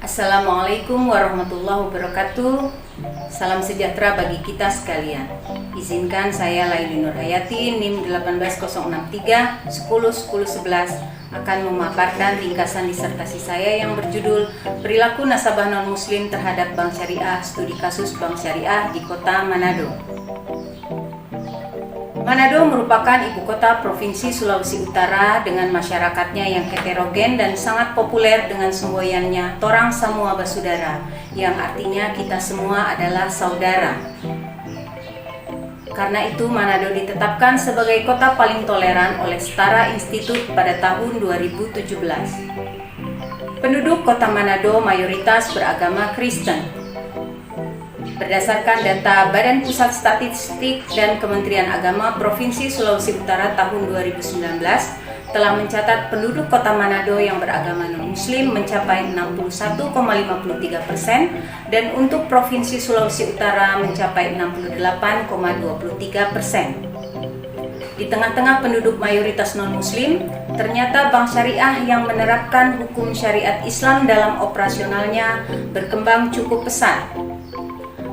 Assalamualaikum warahmatullahi wabarakatuh. Salam sejahtera bagi kita sekalian. Izinkan saya Laili Nurhayati, NIM 18063 101011 akan memaparkan ringkasan disertasi saya yang berjudul Perilaku Nasabah Non-Muslim terhadap Bank Syariah, Studi Kasus Bank Syariah di Kota Manado. Manado merupakan ibu kota Provinsi Sulawesi Utara dengan masyarakatnya yang heterogen dan sangat populer dengan semboyannya Torang Samua Basudara, yang artinya kita semua adalah saudara. Karena itu Manado ditetapkan sebagai kota paling toleran oleh Setara Institute pada tahun 2017. Penduduk kota Manado mayoritas beragama Kristen. Berdasarkan data Badan Pusat Statistik dan Kementerian Agama Provinsi Sulawesi Utara tahun 2019 telah mencatat penduduk kota Manado yang beragama non-muslim mencapai 61,53% dan untuk Provinsi Sulawesi Utara mencapai 68,23%. Di tengah-tengah penduduk mayoritas non-muslim, ternyata Bank Syariah yang menerapkan hukum syariat Islam dalam operasionalnya berkembang cukup pesat.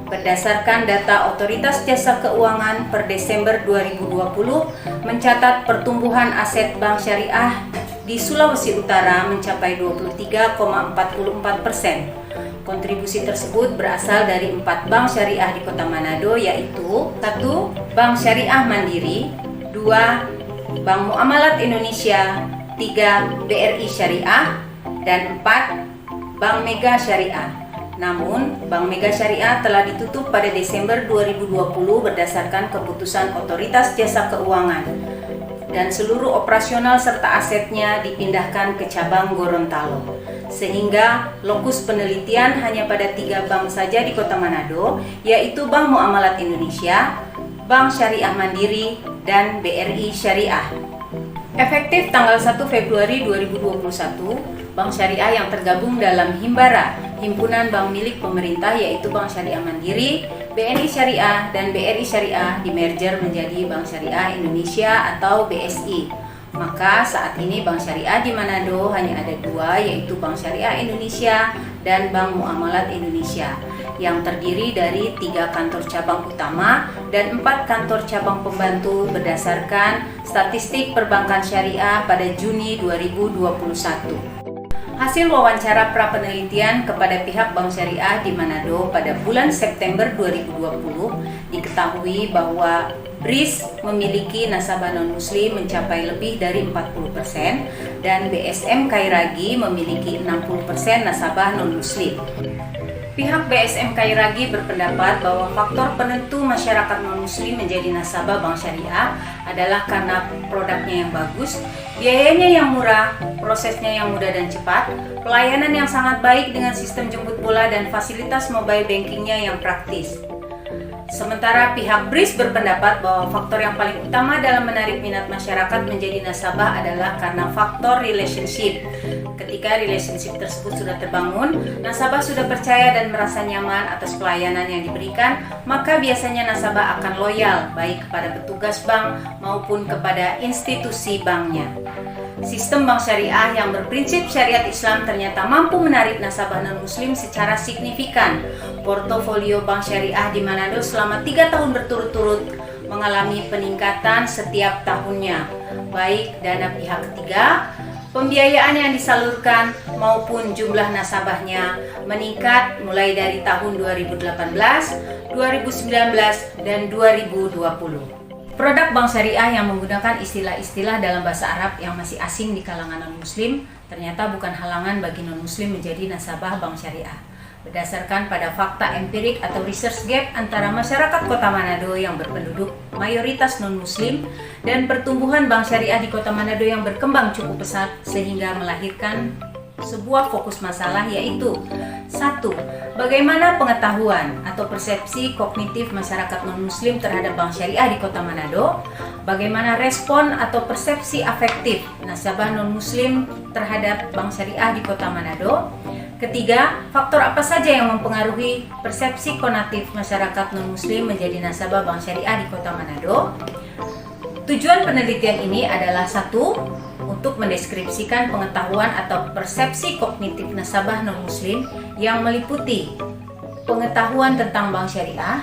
Berdasarkan data Otoritas Jasa Keuangan per Desember 2020 mencatat pertumbuhan aset Bank Syariah di Sulawesi Utara mencapai 23,44%. Kontribusi tersebut berasal dari 4 bank syariah di Kota Manado, yaitu 1. Bank Syariah Mandiri, 2. Bank Muamalat Indonesia, 3. BRI Syariah, dan 4. Bank Mega Syariah. Namun, Bank Mega Syariah telah ditutup pada Desember 2020 berdasarkan keputusan Otoritas Jasa Keuangan dan seluruh operasional serta asetnya dipindahkan ke cabang Gorontalo. Sehingga lokus penelitian hanya pada 3 bank saja di Kota Manado, yaitu Bank Muamalat Indonesia, Bank Syariah Mandiri, dan BRI Syariah. Efektif tanggal 1 Februari 2021, Bank Syariah yang tergabung dalam Himbara, Himpunan Bank milik pemerintah, yaitu Bank Syariah Mandiri, BNI Syariah, dan BRI Syariah dimerger menjadi Bank Syariah Indonesia atau BSI. Maka saat ini Bank Syariah di Manado hanya ada 2, yaitu Bank Syariah Indonesia dan Bank Muamalat Indonesia, yang terdiri dari 3 kantor cabang utama dan 4 kantor cabang pembantu berdasarkan statistik perbankan syariah pada Juni 2021. Hasil wawancara pra-penelitian kepada pihak Bank Syariah di Manado pada bulan September 2020 diketahui bahwa BRIS memiliki nasabah non-muslim mencapai lebih dari 40% dan BSM Khairagi memiliki 60% nasabah non-muslim. Pihak BSM Khairagi berpendapat bahwa faktor penentu masyarakat non-muslim menjadi nasabah Bank Syariah adalah karena produknya yang bagus, biayanya yang murah, prosesnya yang mudah dan cepat, pelayanan yang sangat baik dengan sistem jemput bola dan fasilitas mobile bankingnya yang praktis. Sementara pihak BRIS berpendapat bahwa faktor yang paling utama dalam menarik minat masyarakat menjadi nasabah adalah karena faktor relationship. Ketika relationship tersebut sudah terbangun, nasabah sudah percaya dan merasa nyaman atas pelayanan yang diberikan, maka biasanya nasabah akan loyal baik kepada petugas bank maupun kepada institusi banknya. Sistem bank syariah yang berprinsip syariat Islam ternyata mampu menarik nasabah non-muslim secara signifikan. Portofolio bank syariah di Manado selama 3 tahun berturut-turut mengalami peningkatan setiap tahunnya, baik dana pihak ketiga, pembiayaan yang disalurkan maupun jumlah nasabahnya meningkat mulai dari tahun 2018, 2019, dan 2020. Produk bank syariah yang menggunakan istilah-istilah dalam bahasa Arab yang masih asing di kalangan non-muslim ternyata bukan halangan bagi non-muslim menjadi nasabah bank syariah. Berdasarkan pada fakta empirik atau research gap antara masyarakat Kota Manado yang berpenduduk mayoritas non-muslim dan pertumbuhan bank syariah di Kota Manado yang berkembang cukup pesat sehingga melahirkan sebuah fokus masalah, yaitu 1. Bagaimana pengetahuan atau persepsi kognitif masyarakat non-muslim terhadap bank syariah di Kota Manado? Bagaimana respon atau persepsi afektif nasabah non-muslim terhadap bank syariah di Kota Manado? Ketiga, faktor apa saja yang mempengaruhi persepsi konatif masyarakat non-muslim menjadi nasabah bank syariah di Kota Manado? Tujuan penelitian ini adalah 1. untuk mendeskripsikan pengetahuan atau persepsi kognitif nasabah non-muslim yang meliputi pengetahuan tentang bank syariah,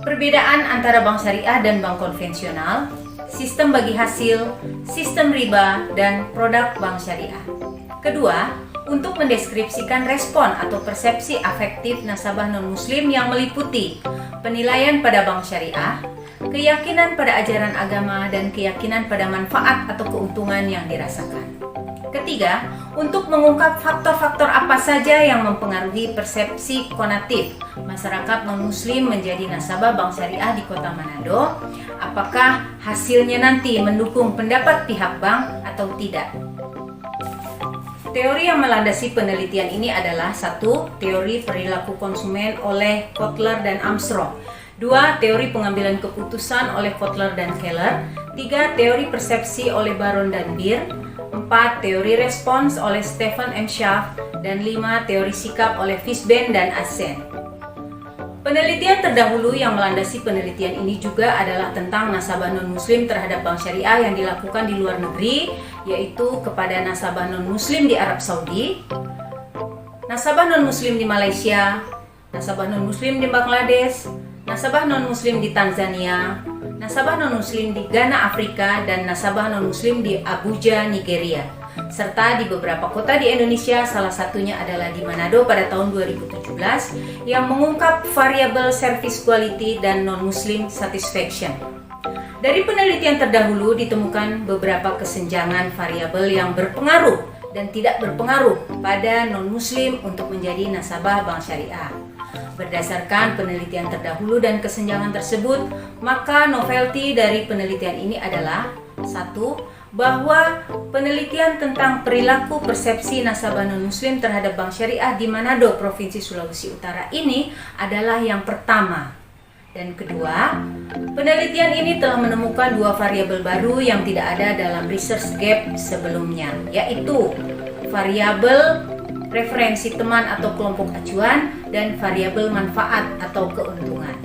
perbedaan antara bank syariah dan bank konvensional, sistem bagi hasil, sistem riba, dan produk bank syariah. Kedua, untuk mendeskripsikan respon atau persepsi afektif nasabah non-muslim yang meliputi penilaian pada bank syariah, keyakinan pada ajaran agama, dan keyakinan pada manfaat atau keuntungan yang dirasakan. Ketiga, untuk mengungkap faktor-faktor apa saja yang mempengaruhi persepsi konatif masyarakat non-muslim menjadi nasabah bank syariah di Kota Manado, apakah hasilnya nanti mendukung pendapat pihak bank atau tidak. Teori yang melandasi penelitian ini adalah 1. Teori perilaku konsumen oleh Kotler dan Armstrong. 2. Teori pengambilan keputusan oleh Kotler dan Keller. 3. Teori persepsi oleh Baron dan Beer. 4. Teori respons oleh Stephen M. Schaff. Dan 5. Teori sikap oleh Fishbein dan Asen. Penelitian terdahulu yang melandasi penelitian ini juga adalah tentang nasabah non-muslim terhadap bank syariah yang dilakukan di luar negeri, yaitu kepada nasabah non-muslim di Arab Saudi, nasabah non-muslim di Malaysia, nasabah non-muslim di Bangladesh, nasabah non-muslim di Tanzania, nasabah non-muslim di Ghana, Afrika, dan nasabah non-muslim di Abuja, Nigeria, serta di beberapa kota di Indonesia, salah satunya adalah di Manado pada tahun 2017 yang mengungkap variabel service quality dan non-muslim satisfaction. Dari penelitian terdahulu ditemukan beberapa kesenjangan variabel yang berpengaruh dan tidak berpengaruh pada non-muslim untuk menjadi nasabah bank syariah. Berdasarkan penelitian terdahulu dan kesenjangan tersebut, maka novelty dari penelitian ini adalah 1. Bahwa penelitian tentang perilaku persepsi nasabah non-muslim terhadap bank syariah di Manado, Provinsi Sulawesi Utara ini adalah yang pertama. Dan kedua, penelitian ini telah menemukan 2 variabel baru yang tidak ada dalam research gap sebelumnya, yaitu variabel referensi teman atau kelompok acuan dan variabel manfaat atau keuntungan.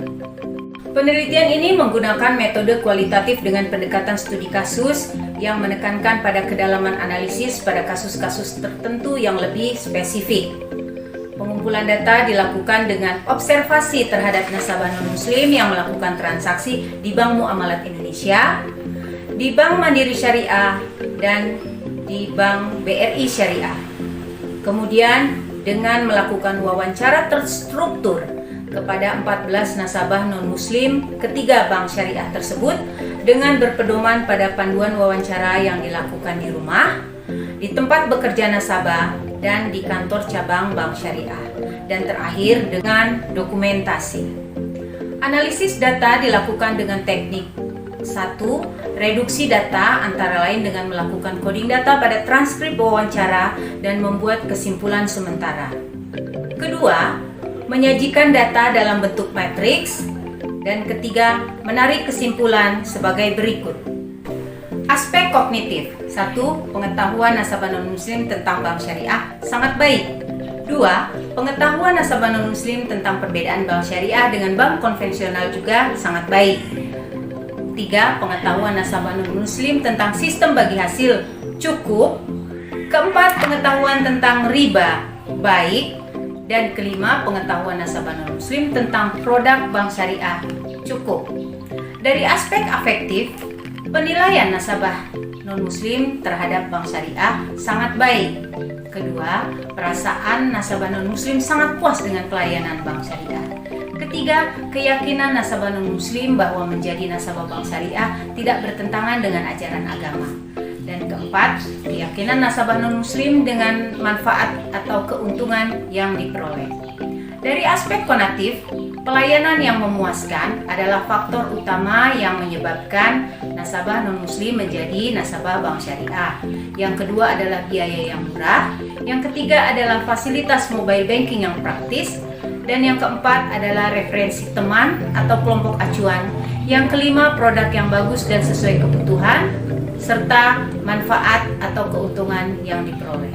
Penelitian ini menggunakan metode kualitatif dengan pendekatan studi kasus yang menekankan pada kedalaman analisis pada kasus-kasus tertentu yang lebih spesifik. Pengumpulan data dilakukan dengan observasi terhadap nasabah non-muslim yang melakukan transaksi di Bank Muamalat Indonesia, di Bank Mandiri Syariah, dan di Bank BRI Syariah. Kemudian dengan melakukan wawancara terstruktur kepada 14 nasabah non-muslim ketiga bank syariah tersebut dengan berpedoman pada panduan wawancara yang dilakukan di rumah, di tempat bekerja nasabah, dan di kantor cabang bank syariah, dan terakhir dengan dokumentasi. Analisis data dilakukan dengan teknik 1. Reduksi data antara lain dengan melakukan coding data pada transkrip wawancara dan membuat kesimpulan sementara. Kedua, menyajikan data dalam bentuk matriks, dan ketiga, menarik kesimpulan sebagai berikut. Aspek kognitif. 1. Pengetahuan nasabah non-muslim tentang bank syariah sangat baik. 2. Pengetahuan nasabah non-muslim tentang perbedaan bank syariah dengan bank konvensional juga sangat baik. 3. Pengetahuan nasabah non-muslim tentang sistem bagi hasil cukup. 4. Pengetahuan tentang riba baik. Dan kelima, pengetahuan nasabah non-muslim tentang produk bank syariah cukup. Dari aspek afektif, penilaian nasabah non-muslim terhadap bank syariah sangat baik. Kedua, perasaan nasabah non-muslim sangat puas dengan pelayanan bank syariah. Ketiga, keyakinan nasabah non-muslim bahwa menjadi nasabah bank syariah tidak bertentangan dengan ajaran agama. Dan keempat, keyakinan nasabah non-muslim dengan manfaat atau keuntungan yang diperoleh. Dari aspek konatif, pelayanan yang memuaskan adalah faktor utama yang menyebabkan nasabah non-muslim menjadi nasabah bank syariah. Yang kedua adalah biaya yang murah. Yang ketiga adalah fasilitas mobile banking yang praktis. Dan yang keempat adalah referensi teman atau kelompok acuan. Yang kelima, produk yang bagus dan sesuai kebutuhan, serta manfaat atau keuntungan yang diperoleh.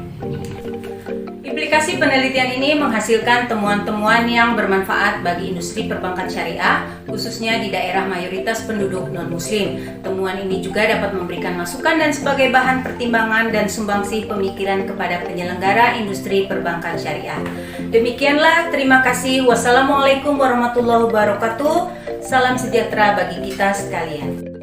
Aplikasi penelitian ini menghasilkan temuan-temuan yang bermanfaat bagi industri perbankan syariah, khususnya di daerah mayoritas penduduk non-muslim. Temuan ini juga dapat memberikan masukan dan sebagai bahan pertimbangan dan sumbangsih pemikiran kepada penyelenggara industri perbankan syariah. Demikianlah, terima kasih. Wassalamualaikum warahmatullahi wabarakatuh. Salam sejahtera bagi kita sekalian.